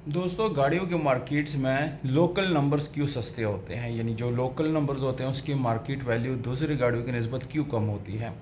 दोस्तों, गाड़ियों के मार्केट्स में लोकल नंबर्स क्यों सस्ते होते हैं, यानी जो लोकल नंबर्स होते हैं उसकी मार्केट वैल्यू दूसरी गाड़ियों की निस्बत क्यों कम होती है।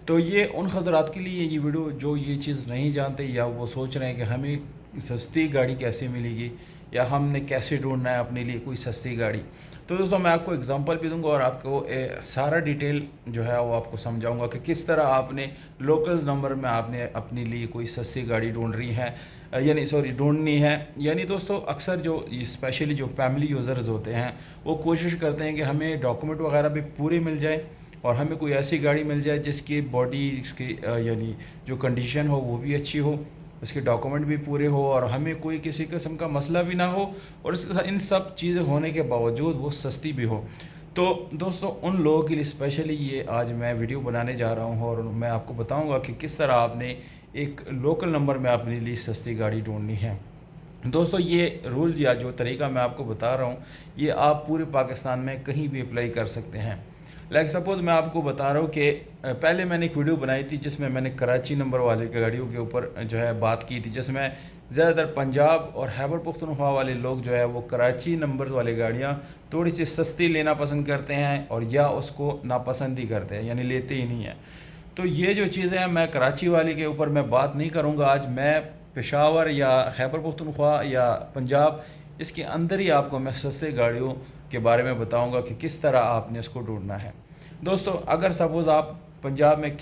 तो ये उन हजरात के लिए ये वीडियो जो ये चीज़ नहीं जानते या वो सोच रहे हैं कि हमें सस्ती गाड़ी कैसे मिलेगी या हमने कैसे ढूंढना है अपने लिए कोई सस्ती गाड़ी। तो दोस्तों, मैं आपको एग्जांपल भी दूंगा और आपको सारा डिटेल जो है वो आपको समझाऊंगा कि किस तरह आपने लोकल्स नंबर में आपने अपने लिए कोई सस्ती गाड़ी ढूंढ रही है, यानी सॉरी ढूंढनी है। यानी दोस्तों, अक्सर जो स्पेशली जो फैमिली यूज़र्स होते हैं वो कोशिश करते हैं कि हमें डॉक्यूमेंट वगैरह भी पूरे मिल जाए और हमें कोई ऐसी गाड़ी मिल जाए जिसकी बॉडी इसकी यानी जो कंडीशन हो वो भी अच्छी हो, उसके डॉक्यूमेंट भी पूरे हो और हमें कोई किसी किस्म का मसला भी ना हो और इन सब चीज़ें होने के बावजूद वो सस्ती भी हो। तो दोस्तों, उन लोगों के लिए स्पेशली ये आज मैं वीडियो बनाने जा रहा हूँ और मैं आपको बताऊँगा कि किस तरह आपने एक लोकल नंबर में अपने लिए सस्ती गाड़ी ढूंढनी है। दोस्तों, ये रूल या जो तरीका मैं आपको बता रहा हूँ ये आप पूरे पाकिस्तान में कहीं भी अप्लाई कर सकते हैं। लाइक सपोज़ मैं आपको बता रहा हूँ कि पहले मैंने एक वीडियो बनाई थी जिसमें मैंने कराची नंबर वाले गाड़ियों के ऊपर जो है बात की थी, जिसमें ज़्यादातर पंजाब और खैबर पख्तूनख्वा वाले लोग जो है वो कराची नंबर वाली गाड़ियाँ थोड़ी सी सस्ती लेना पसंद करते हैं और या उसको नापसंद ही करते हैं, यानी लेते ही नहीं हैं। तो ये जो चीज़ें हैं, मैं कराची वाली के ऊपर मैं बात नहीं करूँगा आज। मैं पेशावर या खैबर पख्तूनख्वा या पंजाब, इसके अंदर ही आपको मैं सस्ते गाड़ियों के बारे में बताऊंगा कि किस तरह आपने इसको ढूंढना है। दोस्तों, अगर सपोज़ आप पंजाब में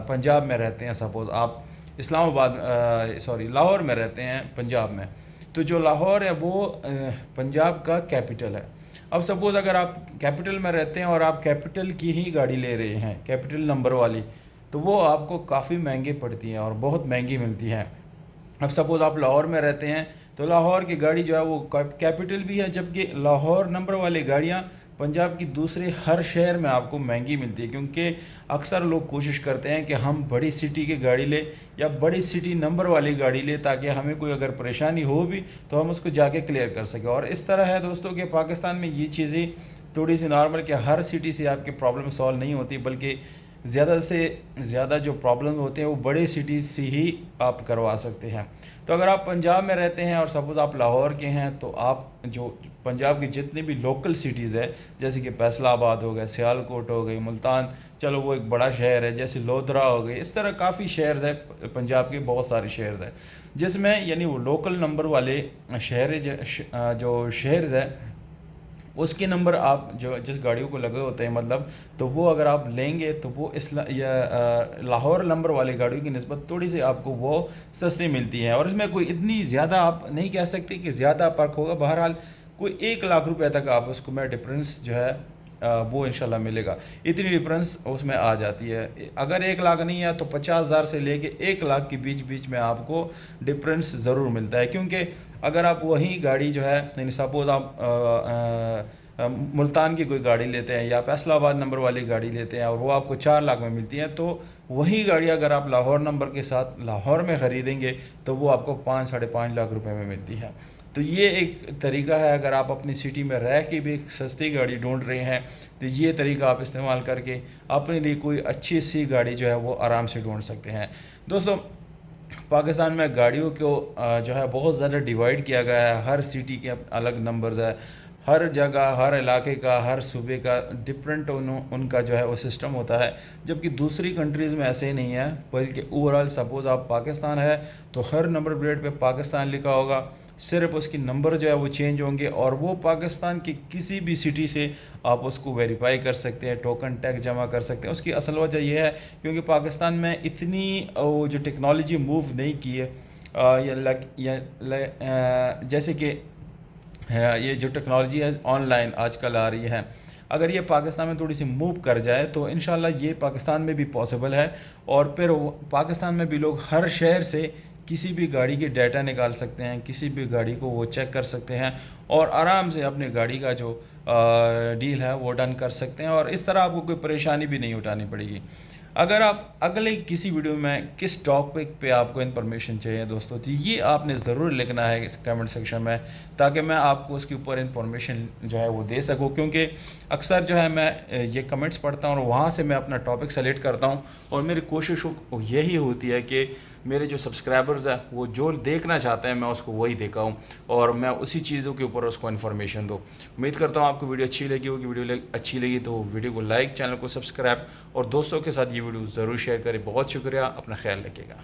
पंजाब में रहते हैं, सपोज़ आप इस्लामाबाद सॉरी लाहौर में रहते हैं पंजाब में, तो जो लाहौर है वो पंजाब का कैपिटल है। अब सपोज़ अगर आप कैपिटल में रहते हैं और आप कैपिटल की ही गाड़ी ले रहे हैं, कैपिटल नंबर वाली, तो वो आपको काफ़ी महंगी पड़ती हैं और बहुत महंगी मिलती हैं। अब सपोज़ आप लाहौर में रहते हैं तो लाहौर की गाड़ी जो है वो कैपिटल भी है, जबकि लाहौर नंबर वाली गाड़ियाँ पंजाब की दूसरे हर शहर में आपको महंगी मिलती है, क्योंकि अक्सर लोग कोशिश करते हैं कि हम बड़ी सिटी की गाड़ी लें या बड़ी सिटी नंबर वाली गाड़ी लें ताकि हमें कोई अगर परेशानी हो भी तो हम उसको जाके क्लियर कर सकें। और इस तरह है दोस्तों कि पाकिस्तान में ये चीज़ें थोड़ी सी नॉर्मल कि हर सिटी से आपकी प्रॉब्लम सॉल्व नहीं होती, बल्कि ज़्यादा से ज़्यादा जो प्रॉब्लम होते हैं वो बड़े सिटीज़ से ही आप करवा सकते हैं। तो अगर आप पंजाब में रहते हैं और सपोज़ आप लाहौर के हैं तो आप जो पंजाब की जितनी भी लोकल सिटीज़ है, जैसे कि फैसलाबाद हो गया, सियालकोट हो गई, मुल्तान, चलो वो एक बड़ा शहर है, जैसे लोधरा हो गई, इस तरह काफ़ी शहर है पंजाब के, बहुत सारे शहर हैं जिसमें यानी वो लोकल नंबर वाले शहर जो शहर है उसके नंबर आप जो जिस गाड़ियों को लगे होते हैं, मतलब तो वो अगर आप लेंगे तो वो लाहौर नंबर वाली गाड़ियों की निस्बत थोड़ी सी आपको वो सस्ती मिलती है। और इसमें कोई इतनी ज़्यादा आप नहीं कह सकते कि ज़्यादा फ़र्क होगा, बहरहाल कोई 1 लाख रुपए तक आप उसको में डिफरेंस जो है वो इंशाल्लाह मिलेगा। इतनी डिफरेंस उसमें आ जाती है। अगर 1 लाख नहीं है तो 50,000 से लेके 1 लाख के बीच बीच में आपको डिफरेंस ज़रूर मिलता है, क्योंकि अगर आप वही गाड़ी जो है, यानी सपोज़ आप मुल्तान की कोई गाड़ी लेते हैं या फैसलाबाद नंबर वाली गाड़ी लेते हैं और वो आपको 4 लाख में मिलती है, तो वही गाड़ी अगर आप लाहौर नंबर के साथ लाहौर में ख़रीदेंगे तो वो आपको 5-5.5 लाख रुपए में मिलती है। तो ये एक तरीका है, अगर आप अपनी सिटी में रह के भी एक सस्ती गाड़ी ढूंढ रहे हैं तो ये तरीका आप इस्तेमाल करके अपने लिए कोई अच्छी सी गाड़ी जो है वो आराम से ढूंढ सकते हैं। दोस्तों, पाकिस्तान में गाड़ियों को जो है बहुत ज़्यादा डिवाइड किया गया है, हर सिटी के अलग नंबर्स है, हर जगह हर इलाके का हर सूबे का डिफरेंट उनका जो है वो सिस्टम होता है, जबकि दूसरी कंट्रीज़ में ऐसे ही नहीं है, बल्कि ओवरऑल सपोज़ आप पाकिस्तान है तो हर नंबर प्लेट पे पाकिस्तान लिखा होगा, सिर्फ उसकी नंबर जो है वो चेंज होंगे और वो पाकिस्तान की किसी भी सिटी से आप उसको वेरीफाई कर सकते हैं, टोकन टैक्स जमा कर सकते हैं। उसकी असल वजह यह है क्योंकि पाकिस्तान में इतनी जो टेक्नोलॉजी मूव नहीं की है, जैसे कि ये जो टेक्नोलॉजी है ऑनलाइन आजकल आ रही है, अगर ये पाकिस्तान में थोड़ी सी मूव कर जाए तो इंशाल्लाह ये पाकिस्तान में भी पॉसिबल है और फिर पाकिस्तान में भी लोग हर शहर से किसी भी गाड़ी के डाटा निकाल सकते हैं, किसी भी गाड़ी को वो चेक कर सकते हैं और आराम से अपनी गाड़ी का जो डील है वो डन कर सकते हैं और इस तरह आपको कोई परेशानी भी नहीं उठानी पड़ेगी। अगर आप अगले किसी वीडियो में किस टॉपिक पे आपको इन्फॉर्मेशन चाहिए दोस्तों, तो ये आपने ज़रूर लिखना है इस कमेंट सेक्शन में, ताकि मैं आपको उसके ऊपर इन्फॉर्मेशन जो है वो दे सकूं, क्योंकि अक्सर जो है मैं ये कमेंट्स पढ़ता हूँ और वहाँ से मैं अपना टॉपिक सेलेक्ट करता हूँ और मेरी कोशिश यही होती है कि मेरे जो सब्सक्राइबर्स हैं वो जो देखना चाहते हैं मैं उसको वही दिखाऊँ और मैं उसी चीज़ों के ऊपर उसको इन्फॉर्मेशन दूँ। उम्मीद करता हूँ आपको वीडियो अच्छी लगी होगी। वीडियो अच्छी लगी तो वीडियो को लाइक, चैनल को सब्सक्राइब और दोस्तों के साथ ये वीडियो ज़रूर शेयर करें। बहुत शुक्रिया, अपना ख्याल रखिएगा।